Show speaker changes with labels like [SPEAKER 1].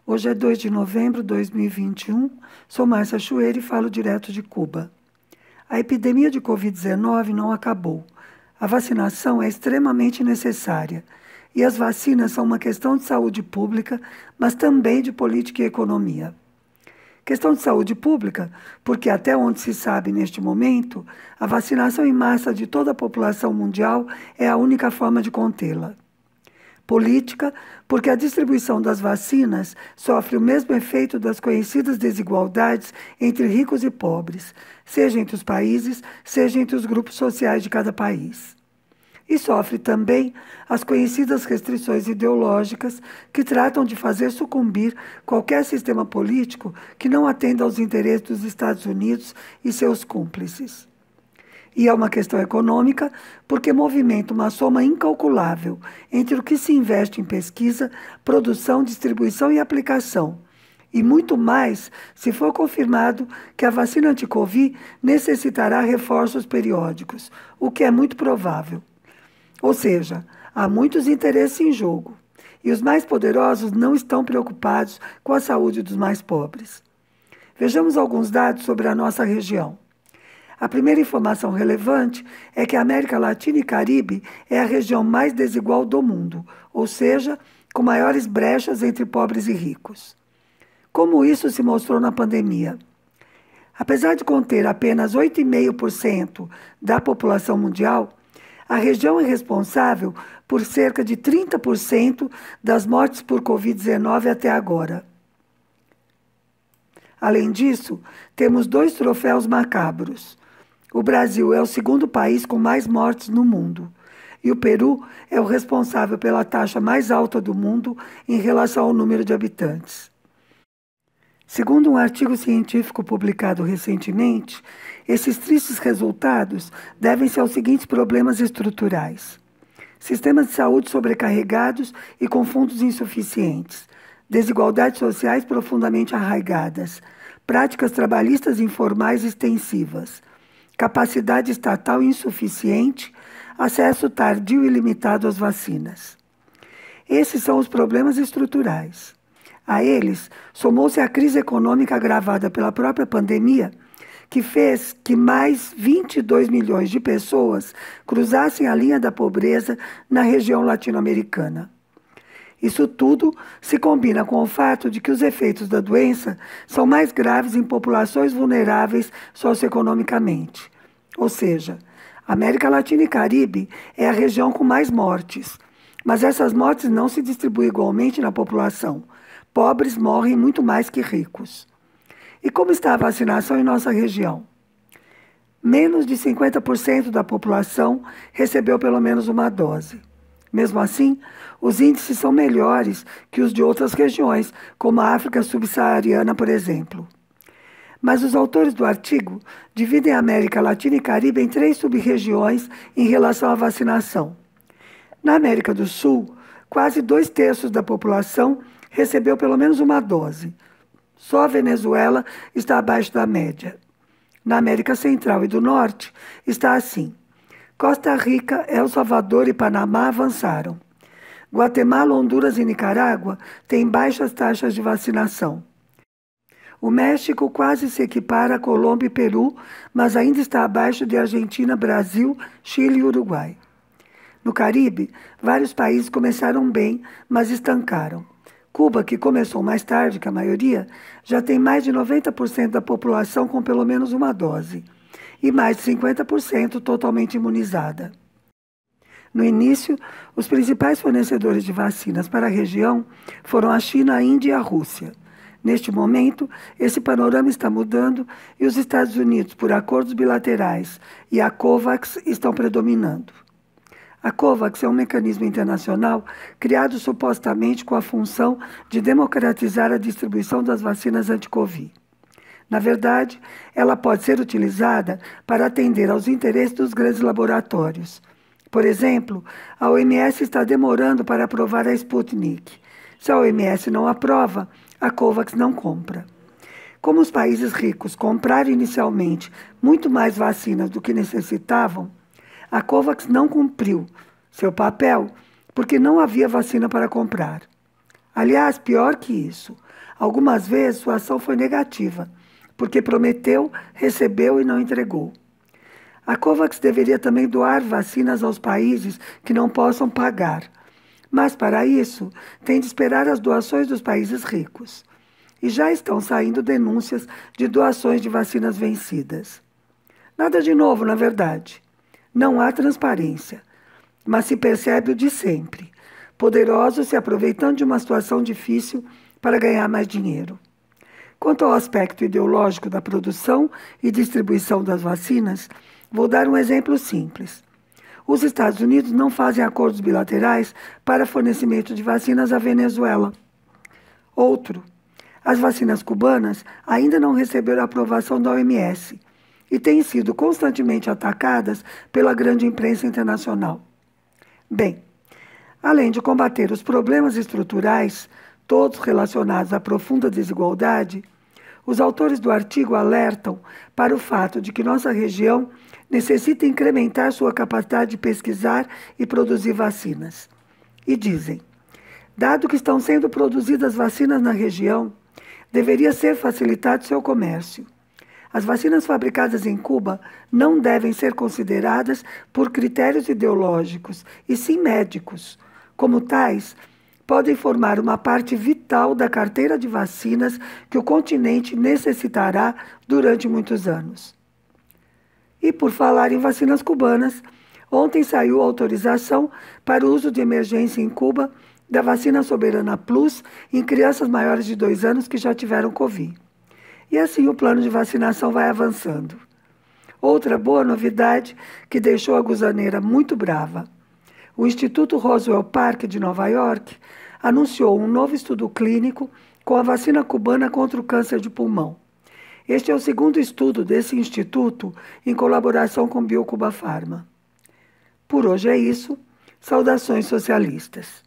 [SPEAKER 1] Hoje é 2 de novembro de 2021, sou Márcia Chueira e falo direto de Cuba. A epidemia de Covid-19 não acabou. A vacinação é extremamente necessária e as vacinas são uma questão de saúde pública, mas também de política e economia. Questão de saúde pública, porque até onde se sabe neste momento, a vacinação em massa de toda a população mundial é a única forma de contê-la. Política, porque a distribuição das vacinas sofre o mesmo efeito das conhecidas desigualdades entre ricos e pobres, seja entre os países, seja entre os grupos sociais de cada país. E sofre também as conhecidas restrições ideológicas que tratam de fazer sucumbir qualquer sistema político que não atenda aos interesses dos Estados Unidos e seus cúmplices. E é uma questão econômica, porque movimenta uma soma incalculável entre o que se investe em pesquisa, produção, distribuição e aplicação. E muito mais se for confirmado que a vacina anti-Covid necessitará reforços periódicos, o que é muito provável. Ou seja, há muitos interesses em jogo, e os mais poderosos não estão preocupados com a saúde dos mais pobres. Vejamos alguns dados sobre a nossa região. A primeira informação relevante é que a América Latina e Caribe é a região mais desigual do mundo, ou seja, com maiores brechas entre pobres e ricos. Como isso se mostrou na pandemia? Apesar de conter apenas 8,5% da população mundial, a região é responsável por cerca de 30% das mortes por Covid-19 até agora. Além disso, temos 2 troféus macabros. O Brasil é o segundo país com mais mortes no mundo, e o Peru é o responsável pela taxa mais alta do mundo em relação ao número de habitantes. Segundo um artigo científico publicado recentemente, esses tristes resultados devem-se aos seguintes problemas estruturais: sistemas de saúde sobrecarregados e com fundos insuficientes, desigualdades sociais profundamente arraigadas, práticas trabalhistas informais extensivas, capacidade estatal insuficiente, acesso tardio e limitado às vacinas. Esses são os problemas estruturais. A eles somou-se a crise econômica agravada pela própria pandemia, que fez que mais 22 milhões de pessoas cruzassem a linha da pobreza na região latino-americana. Isso tudo se combina com o fato de que os efeitos da doença são mais graves em populações vulneráveis socioeconomicamente. Ou seja, a América Latina e Caribe é a região com mais mortes, mas essas mortes não se distribuem igualmente na população. Pobres morrem muito mais que ricos. E como está a vacinação em nossa região? Menos de 50% da população recebeu pelo menos uma dose. Mesmo assim, os índices são melhores que os de outras regiões, como a África subsaariana, por exemplo. Mas os autores do artigo dividem a América Latina e Caribe em 3 sub-regiões em relação à vacinação. Na América do Sul, quase 2/3 da população recebeu pelo menos uma dose. Só a Venezuela está abaixo da média. Na América Central e do Norte está assim: Costa Rica, El Salvador e Panamá avançaram. Guatemala, Honduras e Nicarágua têm baixas taxas de vacinação. O México quase se equipara a Colômbia e Peru, mas ainda está abaixo de Argentina, Brasil, Chile e Uruguai. No Caribe, vários países começaram bem, mas estancaram. Cuba, que começou mais tarde que a maioria, já tem mais de 90% da população com pelo menos uma dose e mais de 50% totalmente imunizada. No início, os principais fornecedores de vacinas para a região foram a China, a Índia e a Rússia. Neste momento, esse panorama está mudando e os Estados Unidos, por acordos bilaterais, e a COVAX estão predominando. A COVAX é um mecanismo internacional criado supostamente com a função de democratizar a distribuição das vacinas anti-Covid. Na verdade, ela pode ser utilizada para atender aos interesses dos grandes laboratórios. Por exemplo, a OMS está demorando para aprovar a Sputnik. Se a OMS não aprova, a COVAX não compra. Como os países ricos compraram inicialmente muito mais vacinas do que necessitavam, a COVAX não cumpriu seu papel porque não havia vacina para comprar. Aliás, pior que isso, Algumas vezes sua ação foi negativa, porque prometeu, recebeu e não entregou. A COVAX deveria também doar vacinas aos países que não possam pagar, mas para isso tem de esperar as doações dos países ricos. E já estão saindo denúncias de doações de vacinas vencidas. Nada de novo, na verdade. Não há transparência, mas se percebe o de sempre: poderosos se aproveitando de uma situação difícil para ganhar mais dinheiro. Quanto ao aspecto ideológico da produção e distribuição das vacinas, vou dar um exemplo simples. Os Estados Unidos não fazem acordos bilaterais para fornecimento de vacinas à Venezuela. Outro: as vacinas cubanas ainda não receberam a aprovação da OMS e têm sido constantemente atacadas pela grande imprensa internacional. Bem, além de combater os problemas estruturais, todos relacionados à profunda desigualdade, os autores do artigo alertam para o fato de que nossa região necessita incrementar sua capacidade de pesquisar e produzir vacinas. E dizem: dado que estão sendo produzidas vacinas na região, deveria ser facilitado seu comércio. As vacinas fabricadas em Cuba não devem ser consideradas por critérios ideológicos, e sim médicos. Como tais, podem formar uma parte vital da carteira de vacinas que o continente necessitará durante muitos anos. E por falar em vacinas cubanas, ontem saiu a autorização para o uso de emergência em Cuba da vacina Soberana Plus em crianças maiores de 2 anos que já tiveram Covid. E assim o plano de vacinação vai avançando. Outra boa novidade que deixou a gusaneira muito brava: o Instituto Roswell Park de Nova York anunciou um novo estudo clínico com a vacina cubana contra o câncer de pulmão. Este é o segundo estudo desse instituto em colaboração com Biocuba Pharma. Por hoje é isso. Saudações socialistas.